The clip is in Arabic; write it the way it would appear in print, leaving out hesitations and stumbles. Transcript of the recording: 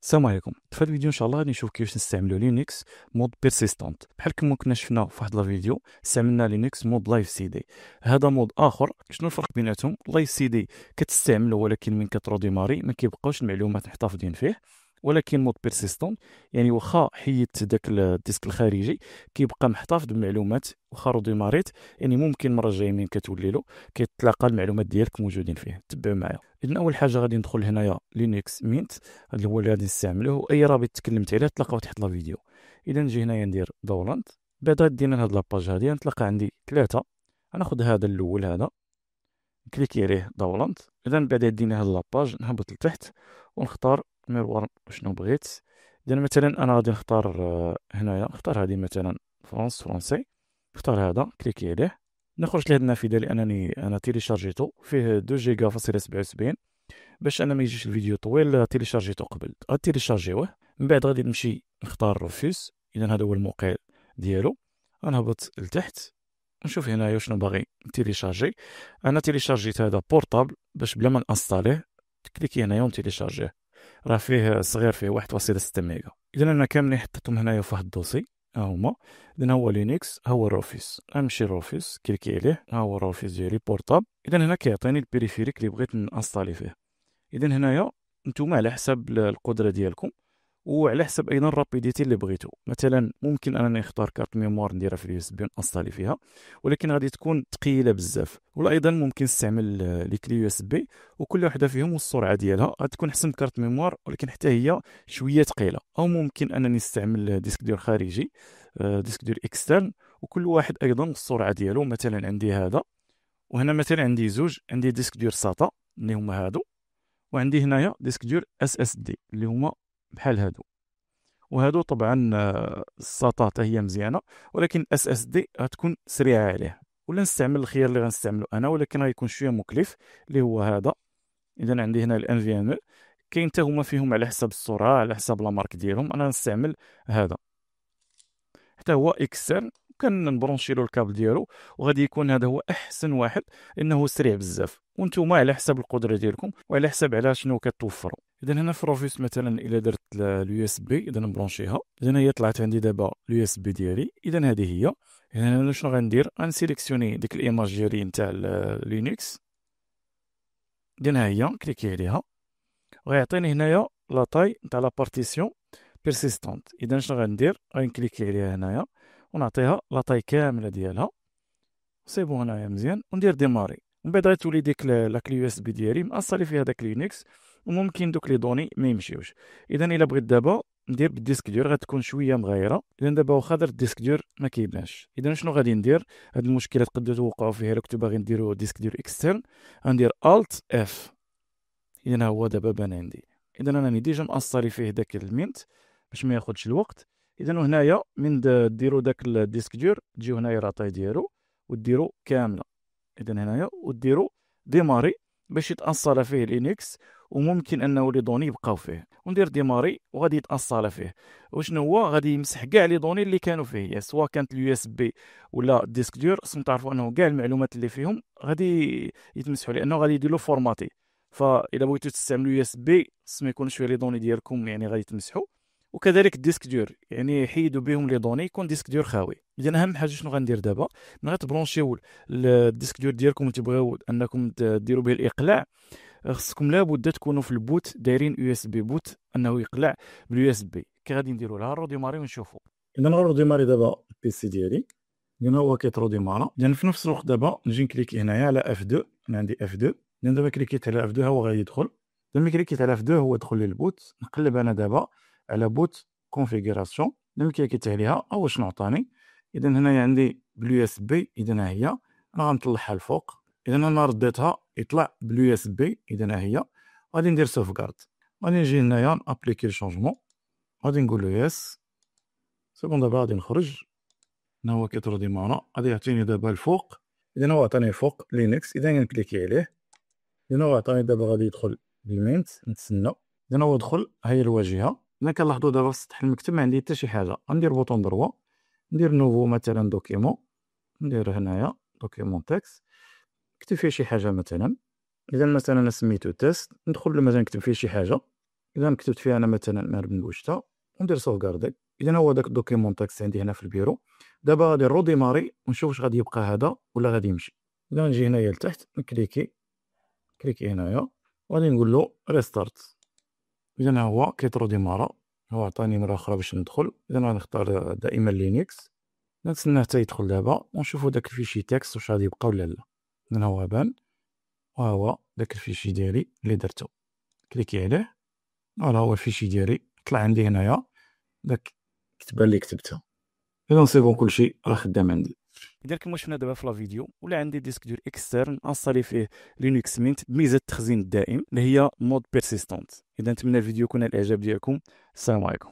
السلام عليكم. في هذا الفيديو ان شاء الله غادي نشوف كيفاش نستعملوا لينكس مود بيرسيستونت بحال كما كنا شفنا في واحد الفيديو. استعملنا لينكس مود لايف سي دي. هذا مود اخر. شنو الفرق بيناتهم؟ لايف سي دي كتستعملو ولكن من كتروديماري ما كيبقاوش المعلومات محتفظين فيه، ولكن مود بيرسيستونت يعني واخا حيدت داك الديسك الخارجي كيبقى محتفظ بالمعلومات واخا روديماريت، يعني ممكن المره الجايه من كتولي له كيتلاقى المعلومات ديالك موجودين فيه. تبعوا معايا. اذا اول حاجه غادي ندخل هنايا لينكس مينت، هذا هو اللي غادي نستعملوه. اي رابط تكلمت عليه تلقاو تحت لا فيديو. اذا نجي هنايا ندير داونلود. بعد غادينا لهاد لاباج هادي نتلقى عندي ثلاثه. غناخذ هذا الاول هذا، كليكي عليه داونلود. اذا بعد يدينا هاد لاباج نهبط لتحت ونختار ميروار شنو بغيت. اذا مثلا انا غادي نختار هنايا نختار هذه مثلا فرونسي. نختار هذا كليكي عليه. نخرج لهاد النافذه لانني انا تيليشارجيتو فيه 2 جيجا فاصلة 77. باش انا ما يجيش الفيديو طويل تيليشارجيتو قبل تيليشارجيوه. من بعد غادي نمشي نختار روفيس. اذا هذا هو الموقع ديالو. غنهبط لتحت نشوف هنايا شنو باغي تيليشارجي. انا تيليشارجيت هذا بورطابل باش بلا ما نانستاليه. كليكي هنايا ونتيليشارجيه. راه فيه صغير، فيه 1.6 ميجا. اذا انا كاملين حطيتهم هنايا في واحد الدوسي. ها هما. اذا هو لينكس، ها هو الروفيس. غنمشي للروفيس كليكي عليه، ها هو الروفيس ديالي بورطابل. اذا هنا كيعطيني البريفيريك اللي بغيت نانستالي فيه. اذا هنايا نتوما على حسب القدره ديالكم وعلى حسب ايضا الرابيديتي اللي بغيتو. مثلا ممكن انني نختار كارت ميموار نديرها في اليو اس بي ونانستالي فيها، ولكن غادي تكون ثقيله بزاف. ولا ايضا ممكن نستعمل لي كلي يو اس بي، وكل وحده فيهم والسرعه ديالها غتكون احسن من كارت ميموار، ولكن حتى هي شويه ثقيله. او ممكن انني نستعمل ديسك دور خارجي، ديسك دور اكسترن، وكل واحد ايضا والسرعه ديالو. مثلا عندي هذا، وهنا مثلا عندي زوج. عندي ديسك دور ساتا اللي هما هادو، وعندي هنايا ديسك دور اس اس دي اللي هما بحال هادو. وهادو طبعا الساطا حتى هي مزيانه، ولكن الاس اس دي غتكون سريعه عليه. ولا نستعمل الخيار اللي غنستعملو انا، ولكن غيكون شويه مكلف، اللي هو هذا. اذا عندي هنا الان في ام. كاين حتى هما فيهم على حسب السرعه، على حسب لا مارك ديالهم. انا نستعمل هذا حتى هو اكسترن. كنبرونشي له الكابل ديالو، وغادي يكون هذا هو احسن واحد لانه سريع بزاف. وانتم على حسب القدره ديالكم وعلى حسب على شنو كتوفروا. اذا هنا في الروفيس مثلا الا درت اليو اس بي، اذا نبرونشيها. اذا هي طلعت عندي دابا اليو اس بي ديالي. اذا هذه هي. اذا انا شنو غندير؟ غنسيليكسيوني ديك الايماجيري نتاع لينكس. اذا ها هي كليكي عليها، وغيعطيني هنايا لا طاي نتاع لا بارتيسيون بيرسيستونت. اذا شنو غندير؟ غنكليكي عليها هنايا ونعطيها لا طاي كامله ديالها. سي بون هنايا مزيان، وندير ديماري. ومن بعد غتولي ديك لا كلي يو اس بي ديالي مأصلي فيها داك لينكس، وممكن دوك لي دوني ما يمشيوش. اذا الا بغيت دابا ندير بالديسك دور غتكون شويه مغايره. اذا دابا واخا درت الديسك دور ما كيبانش. اذا شنو غادي ندير؟ هاد المشكله تقدروا توقعوا فيها الا كنتو باغي نديرو ديسك دور اكسترن. غندير الت اف. اذا هو دابا بان عندي. اذا انا راني ديجا مأصلي فيه داك المينت باش ما ياخذش الوقت. اذا هنايا من ديروا داك الديسك دور تجيو هنايا لاطاي ديالو وديروا كامله. اذا هنايا وديروا ديماري باش يتأصل فيه لينكس، وممكن انه لي دوني يبقاو فيه. وندير ديماري وغادي يتأصل فيه. وشنو هو؟ غادي يمسح كاع لي دوني اللي كانوا فيه، سواء كانت اليو اس بي ولا الديسك دور. خصكم تعرفوا انه كاع المعلومات اللي فيهم غادي يتمسحوا، لانه غادي يدير له فورماتي. فاذا بغيتو تستعملوا يو اس بي خص ما يكونش فيه لي دوني ديالكم، يعني غادي تمسحوا. وكذلك الديسك دور، يعني حيدوا بهم لي دوني يكون ديسك دور خاوي. اذا اهم حاجه شنو غندير دابا؟ ملي غتبرونشيو الديسك دور ديالكم وتبغيو انكم ديروا به الاقلاع، خصكم لابد تكونوا في البوت دايرين يو اس بي بوت انه يقلع باليو اس بي. كي غادي نديروا لها رو ديماري ونشوفوا. اذا نغيرو ديماري دابا البي سي ديالي. هنا هو كيترو ديمارا. اذا في نفس الوقت دابا نجي نكليكي هنايا على اف 2. انا عندي اف 2. اذا دابا كليكيت على اف 2 هو غادي يدخل. لما كليكيت على اف 2 هو دخل للبوت. نقلب انا دابا على بوت كونفيغوراسيون. لما كليكيت عليها هو شنو عطاني؟ اذا هنايا عندي باليو اس بي. اذا ها هي انا غنطلعها الفوق. اذا انا رديتها يطلع باليو اس بي. اذا ها هي غادي ندير سوفغارد. غادي نجي هنايا ابليكي الشونجمون. غادي نقول له يس. سي بون دابا غادي نخرج. هنا هو كيترو ديمارا. غادي يعطيني دابا الفوق. اذا هو عطاني فوق لينكس. اذا غنكليكي عليه. اذا هو عطاني دابا غادي يدخل بالمينت. نتسنى. اذا هو دخل ها هي الواجهه. انا كنلاحظوا دابا في سطح المكتب ما عندي حتى شي حاجه. غندير بوطون دروا، ندير نوفو مثلا دوكيمون. ندير هنايا دوكيمون تكست، نكتب فيه شي حاجه مثلا. اذا مثلا انا سميتو تيست، ندخل مثلا نكتب فيه شي حاجه. اذا كتبت فيها انا مثلا مهرب من بوشتا وندير سوفغاردي. اذا هو داك الدوكيمون تاكس عندي هنا في البيرو. دابا غادي نروديماري ونشوف واش غادي يبقى هذا ولا غادي يمشي. اذا نجي هنايا لتحت نكليكي هنايا وغادي نقول له ريستارت. اذا هو كيتروديمارا، هو عطاني مره اخرى باش ندخل. اذا غنختار دائما لينكس، نتسناه حتى يدخل دابا ونشوفوا داك الفيشي تكست واش غادي يبقى ولا لا. اذا هو بان، وهو داك الفيشي ديالي اللي درتو، كليكي عليه، فوالا هو الفيشي ديالي طلع عندي هنايا داك الكتبه اللي كتبتها. اذا سي بون كلشي راه خدام عندي. اذا كما شفنا دابا في لا فيديو، ولا عندي ديسك دور اكسترن انصالي فيه لينكس مينت بميزه التخزين الدائم اللي هي مود بيرسيستونت. اذا نتمنى الفيديو يكون الاعجاب ديالكم. السلام عليكم.